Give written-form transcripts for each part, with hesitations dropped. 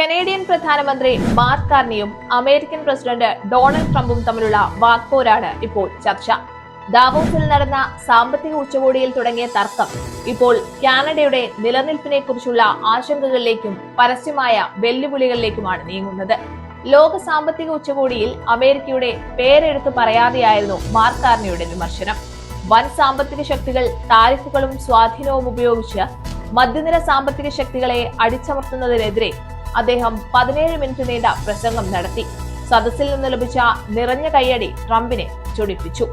Canadian പ്രധാനമന്ത്രി mark കാർണിയും American president Donald ട്രംപും തമ്മിലുള്ള വാക്പോരാണ് ഇപ്പോൾ ചർച്ച. ദാവോസിൽ നടന്ന സാമ്പത്തിക ഉച്ചകോടിയിൽ തുടങ്ങിയ തർക്കം ഇപ്പോൾ കാനഡയുടെ നിലനിൽപ്പിനെ കുറിച്ചുള്ള ആശങ്കകളിലേക്കും പരസ്യമായ വെല്ലുവിളികളിലേക്കുമാണ് നീങ്ങുന്നത്. ലോക സാമ്പത്തിക ഉച്ചകോടിയിൽ അമേരിക്കയുടെ പേരെടുത്ത് പറയാതെയായിരുന്നു മാർക്ക് കാർണിയുടെ വിമർശനം. വൻ സാമ്പത്തിക ശക്തികൾ താരിഫുകളും സ്വാധീനവും ഉപയോഗിച്ച് മധ്യനിര സാമ്പത്തിക ശക്തികളെ അടിച്ചമർത്തുന്നതിനെതിരെ അദ്ദേഹം 17 മിനിറ്റ് നീണ്ട പ്രസംഗം നടത്തി. സദസ്സിൽ നിന്ന് ലഭിച്ച നിറഞ്ഞ കയ്യടി ട്രംപിനെ ചൊടിപ്പിച്ചു.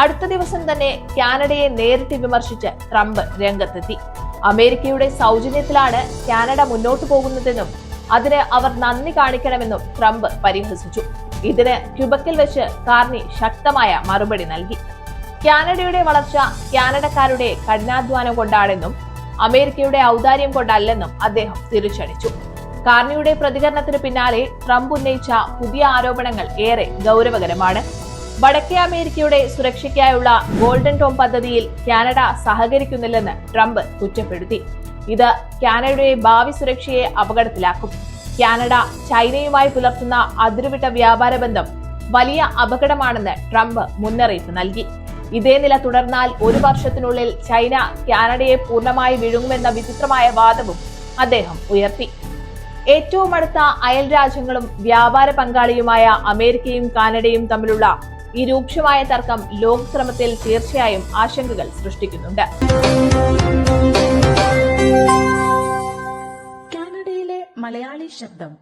അടുത്ത ദിവസം തന്നെ കാനഡയെ നേരിട്ട് വിമർശിച്ച് ട്രംപ് രംഗത്തെത്തി. അമേരിക്കയുടെ സൗജന്യത്തിലാണ് കാനഡ മുന്നോട്ടു പോകുന്നതെന്നും അതിന് അവർ നന്ദി കാണിക്കണമെന്നും ട്രംപ് പരിഹസിച്ചു. ഇതിന് ക്യൂബക്കിൽ വെച്ച് കാർണി ശക്തമായ മറുപടി നൽകി. കാനഡയുടെ വളർച്ച കാനഡക്കാരുടെ കഠിനാധ്വാനം കൊണ്ടാണെന്നും അമേരിക്കയുടെ ഔദാര്യം കൊണ്ടല്ലെന്നും അദ്ദേഹം തിരിച്ചടിച്ചു. കാർണിയുടെ പ്രതികരണത്തിന് പിന്നാലെ ട്രംപ് ഉന്നയിച്ച പുതിയ ആരോപണങ്ങൾ ഏറെ ഗൗരവകരമാണ്. വടക്കേ അമേരിക്കയുടെ സുരക്ഷയ്ക്കായുള്ള ഗോൾഡൻ ടോം പദ്ധതിയിൽ കാനഡ സഹകരിക്കുന്നില്ലെന്ന് ട്രംപ് കുറ്റപ്പെടുത്തി. ഇത് കാനഡയുടെ ഭാവി സുരക്ഷയെ അപകടത്തിലാക്കും. കാനഡ ചൈനയുമായി പുലർത്തുന്ന അതിരുവിട്ട വ്യാപാര ബന്ധം വലിയ അപകടമാണെന്ന് ട്രംപ് മുന്നറിയിപ്പ് നൽകി. ഇതേ നില തുടർന്നാൽ 1 വർഷത്തിനുള്ളിൽ ചൈന കാനഡയെ പൂർണ്ണമായി വിഴുങ്ങുമെന്ന വിചിത്രമായ വാദവും അദ്ദേഹം ഉയർത്തി. ഏറ്റവും അടുത്ത അയൽ രാജ്യങ്ങളും വ്യാപാര പങ്കാളിയുമായ അമേരിക്കയും കാനഡയും തമ്മിലുള്ള ഈ രൂക്ഷമായ തർക്കം ലോകക്രമത്തിൽ തീർച്ചയായും ആശങ്കകൾ സൃഷ്ടിക്കുന്നുണ്ട്. കാനഡയിലെ മലയാളി ശബ്ദം